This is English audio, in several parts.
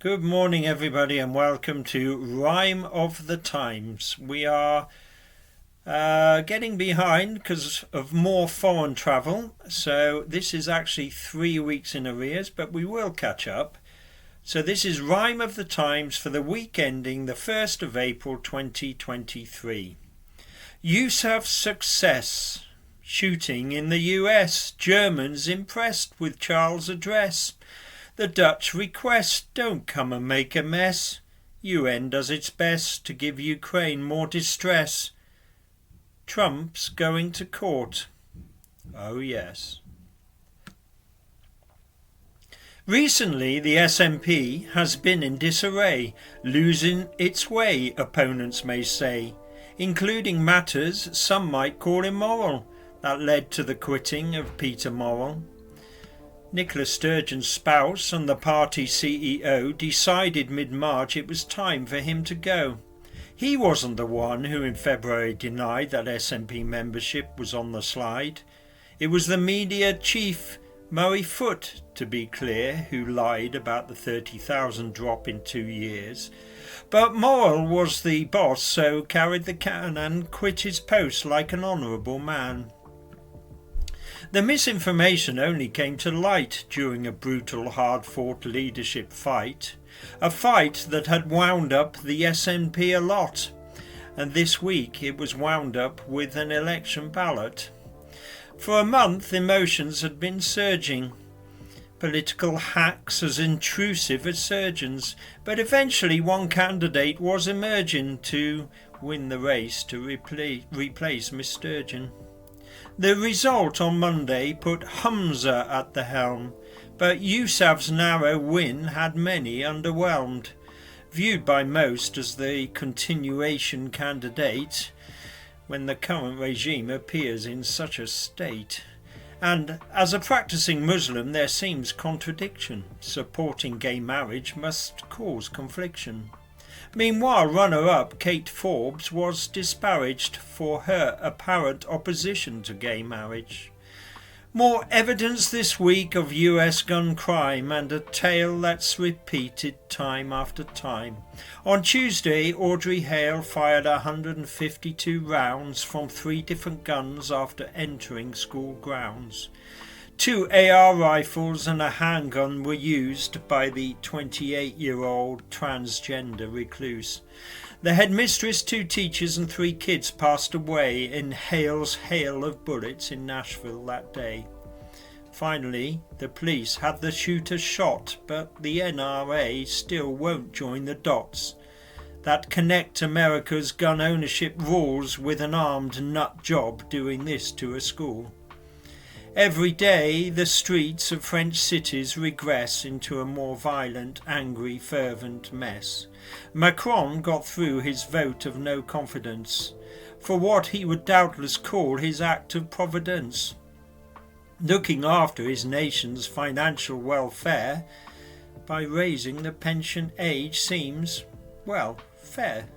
Good morning, everybody, and welcome to Rhyme of the Times. We are getting behind because of more foreign travel, so this is actually 3 weeks in arrears, but we will catch up. So this is Rhyme of the Times for the week ending the 1st of April 2023. Yousaf's success. Shooting in the US. Germans impressed with Charles' address. The Dutch request, don't come and make a mess. UN does its best to give Ukraine more distress. Trump's going to court. Oh yes. Recently the SNP has been in disarray, losing its way, opponents may say, including matters some might call immoral, that led to the quitting of Peter Morrell. Nicola Sturgeon's spouse and the party CEO decided mid-March it was time for him to go. He wasn't the one who in February denied that SNP membership was on the slide. It was the media chief, Murray Foote, to be clear, who lied about the 30,000 drop in 2 years. But Morrell was the boss, so carried the can and quit his post like an honourable man. The misinformation only came to light during a brutal, hard-fought leadership fight, a fight that had wound up the SNP a lot, and this week it was wound up with an election ballot. For a month emotions had been surging, political hacks as intrusive as surgeons, but eventually one candidate was emerging to win the race to replace Miss Sturgeon. The result on Monday put Humza at the helm, but Yousaf's narrow win had many underwhelmed. Viewed by most as the continuation candidate, when the current regime appears in such a state. And as a practicing Muslim there seems contradiction. Supporting gay marriage must cause confliction. Meanwhile, runner-up Kate Forbes was disparaged for her apparent opposition to gay marriage. More evidence this week of US gun crime, and a tale that's repeated time after time. On Tuesday, Audrey Hale fired 152 rounds from 3 different guns after entering school grounds. 2 AR rifles and a handgun were used by the 28-year-old transgender recluse. The headmistress, 2 teachers and 3 kids passed away in Hale's hail of bullets in Nashville that day. Finally, the police had the shooter shot, but the NRA still won't join the dots that connect America's gun ownership rules with an armed nut job doing this to a school. Every day the streets of French cities regress into a more violent, angry, fervent mess. Macron got through his vote of no confidence for what he would doubtless call his act of providence. Looking after his nation's financial welfare by raising the pension age seems, well, fair.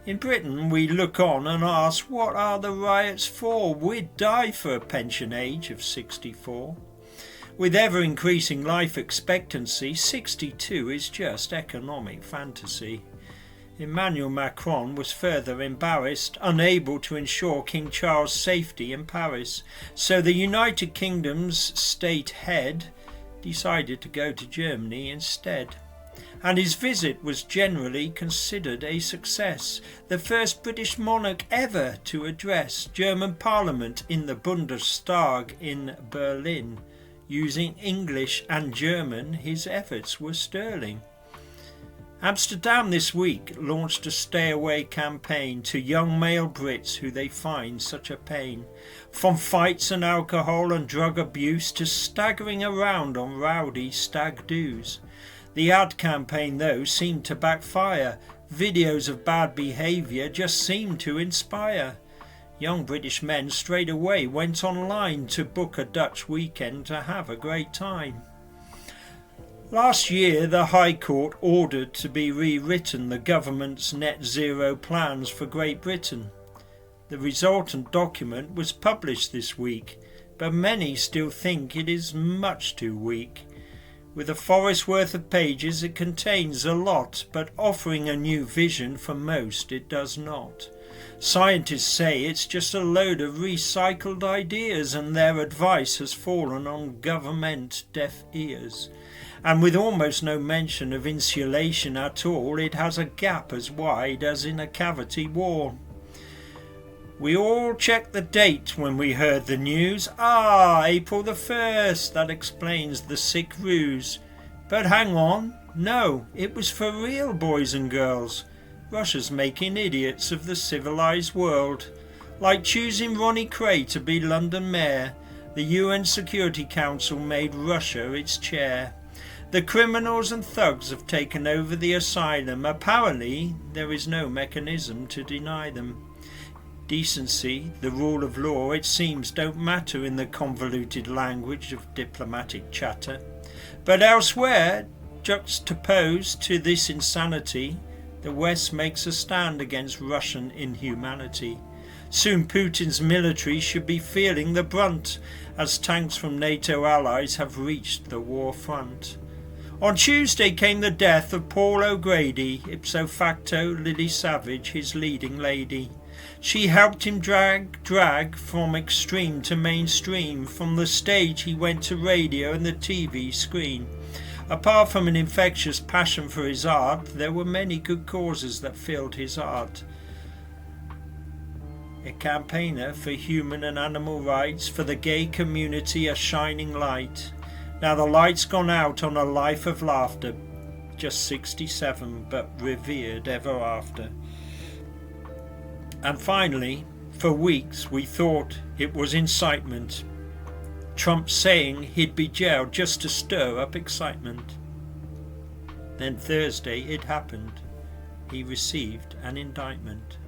In Britain we look on and ask, what are the riots for? We'd die for a pension age of 64. With ever-increasing life expectancy, 62 is just economic fantasy. Emmanuel Macron was further embarrassed, unable to ensure King Charles' safety in Paris, so the United Kingdom's state head decided to go to Germany instead. And his visit was generally considered a success, the first British monarch ever to address German Parliament in the Bundestag in Berlin. Using English and German, his efforts were sterling. Amsterdam this week launched a stay away campaign to young male Brits who they find such a pain. From fights and alcohol and drug abuse to staggering around on rowdy stag doos. The ad campaign, though, seemed to backfire. Videos of bad behaviour just seemed to inspire. Young British men straight away went online to book a Dutch weekend to have a great time. Last year, the High Court ordered to be rewritten the government's net zero plans for Great Britain. The resultant document was published this week, but many still think it is much too weak. With a forest worth of pages it contains a lot, but offering a new vision for most it does not. Scientists say it's just a load of recycled ideas, and their advice has fallen on government deaf ears. And with almost no mention of insulation at all, it has a gap as wide as in a cavity wall. We all checked the date when we heard the news. April the 1st, that explains the sick ruse. But hang on, no, it was for real, boys and girls. Russia's making idiots of the civilized world. Like choosing Ronnie Kray to be London mayor, the UN Security Council made Russia its chair. The criminals and thugs have taken over the asylum. Apparently, there is no mechanism to deny them. Decency, the rule of law, it seems, don't matter in the convoluted language of diplomatic chatter. But elsewhere, juxtaposed to this insanity, the West makes a stand against Russian inhumanity. Soon Putin's military should be feeling the brunt, as tanks from NATO allies have reached the war front. On Tuesday came the death of Paul O'Grady, ipso facto Lily Savage, his leading lady. She helped him drag from extreme to mainstream. From the stage he went to radio and the TV screen. Apart from an infectious passion for his art, there were many good causes that filled his heart. A campaigner for human and animal rights, for the gay community a shining light. Now the light's gone out on a life of laughter, just 67, but revered ever after. And finally, for weeks we thought it was incitement. Trump saying he'd be jailed just to stir up excitement. Then Thursday it happened. He received an indictment.